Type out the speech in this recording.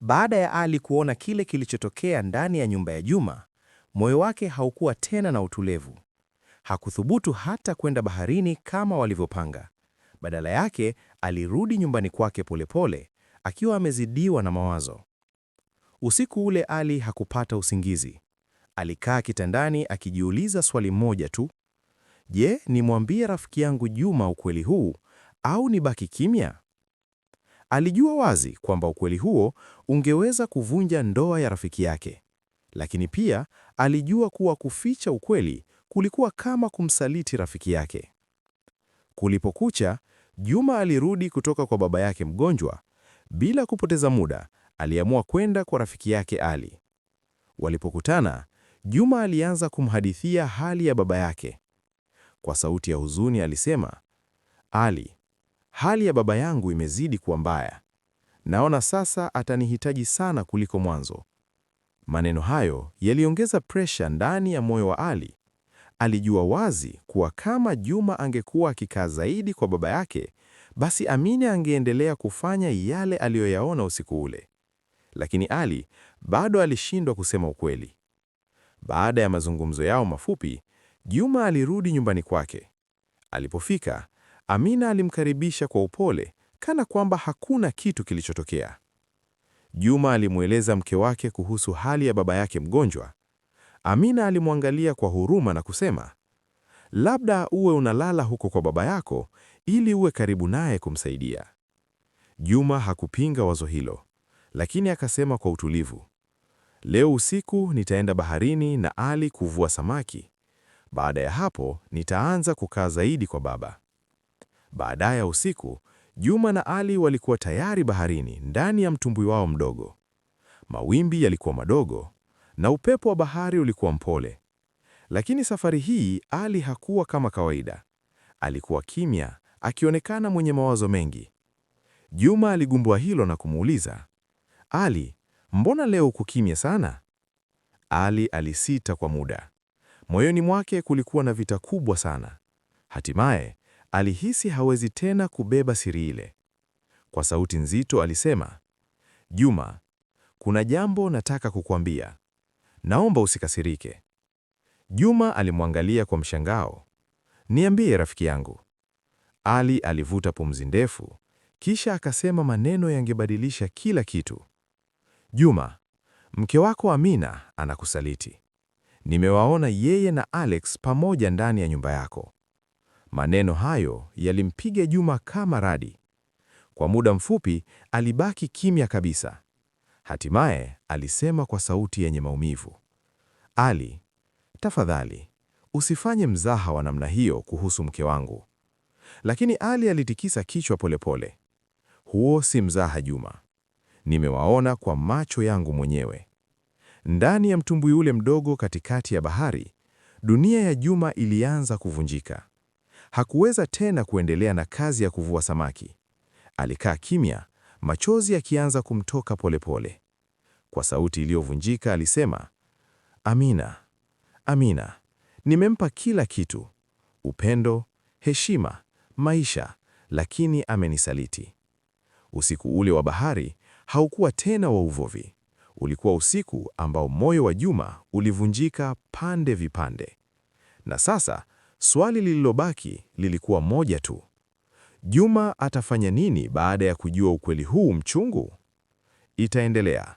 Baada ya Ali kuona kile kilichotokea ndani ya nyumba ya Juma, moyo wake haukuwa tena na utulivu. Hakuthubutu hata kwenda baharini kama walivyopanga. Badala yake, alirudi nyumbani kwake polepole, akiwa amezidiwa na mawazo. Usiku ule Ali hakupata usingizi. Alikaa kitandani akijiuliza swali moja tu. Je, nimwambie rafiki yangu Juma ukweli huu au nibaki kimya? Alijua wazi kwamba ukweli huo ungeweza kuvunja ndoa ya rafiki yake. Lakini pia alijua kuwa kuficha ukweli kulikuwa kama kumsaliti rafiki yake. Kulipokucha, Juma alirudi kutoka kwa baba yake mgonjwa. Bila kupoteza muda, aliamua kwenda kwa rafiki yake Ali. Walipokutana, Juma alianza kumhadithia hali ya baba yake. Kwa sauti ya huzuni alisema, Ali, hali ya baba yangu imezidi kuwa mbaya. Naona sasa atanihitaji sana kuliko mwanzo. Maneno hayo yaliongeza presha ndani ya moyo wa Ali. Alijua wazi kuwa kama Juma angekuwa akikaa zaidi kwa baba yake, basi Amina angeendelea kufanya yale aliyoyaona usiku ule. Lakini Ali bado alishindwa kusema ukweli. Baada ya mazungumzo yao mafupi, Juma alirudi nyumbani kwake. Alipofika, Amina alimkaribisha kwa upole, kana kwamba hakuna kitu kilichotokea. Juma alimweleza mke wake kuhusu hali ya baba yake mgonjwa. Amina alimwangalia kwa huruma na kusema, labda uwe unalala huko kwa baba yako ili uwe karibu naye kumsaidia. Juma hakupinga wazo hilo, lakini akasema kwa utulivu, leo usiku nitaenda baharini na Ali kuvua samaki. Baada ya hapo nitaanza kukaa zaidi kwa baba. Baada ya usiku, Juma na Ali walikuwa tayari baharini ndani ya mtumbwi wao mdogo. Mawimbi yalikuwa madogo na upepo wa bahari ulikuwa mpole. Lakini safari hii Ali hakuwa kama kawaida. Alikuwa kimya, akionekana mwenye mawazo mengi. Juma aligundua hilo na kumuuliza, Ali, mbona leo uko kimya sana? Ali alisita kwa muda. Moyoni mwake kulikuwa na vita kubwa sana. Hatimaye, alihisi hawezi tena kubeba siri ile. Kwa sauti nzito alisema, Juma, kuna jambo nataka kukuambia. Naomba usikasirike. Juma alimwangalia kwa mshangao. Niambie rafiki yangu. Ali alivuta pumzi ndefu, kisha akasema maneno yangebadilisha kila kitu. Juma, mke wako Amina anakusaliti. Nimewaona yeye na Alex pamoja ndani ya nyumba yako. Maneno hayo yalimpiga Juma kama radi. Kwa muda mfupi alibaki kimya kabisa. Hatimaye alisema kwa sauti yenye maumivu, Ali, tafadhali, usifanye mzaha wa namna hiyo kuhusu mke wangu. Lakini Ali alitikisa kichwa polepole. Huo si mzaha Juma. Nimewaona kwa macho yangu mwenyewe. Ndani ya mtumbwi ule mdogo katikati ya bahari, dunia ya Juma ilianza kuvunjika. Hakuweza tena kuendelea na kazi ya kuvua samaki. Alikaa kimya, machozi yakianza kumtoka polepole. Kwa sauti iliyovunjika alisema, Amina, Amina, nimempa kila kitu. Upendo, heshima, maisha, lakini amenisaliti. Usiku ule wa bahari haukuwa tena wa uvuvi. Ulikuwa usiku ambao moyo wa Juma ulivunjika pande vipande. Na sasa, swali lililobaki lilikuwa moja tu. Juma atafanya nini baada ya kujua ukweli huu mchungu? Itaendelea.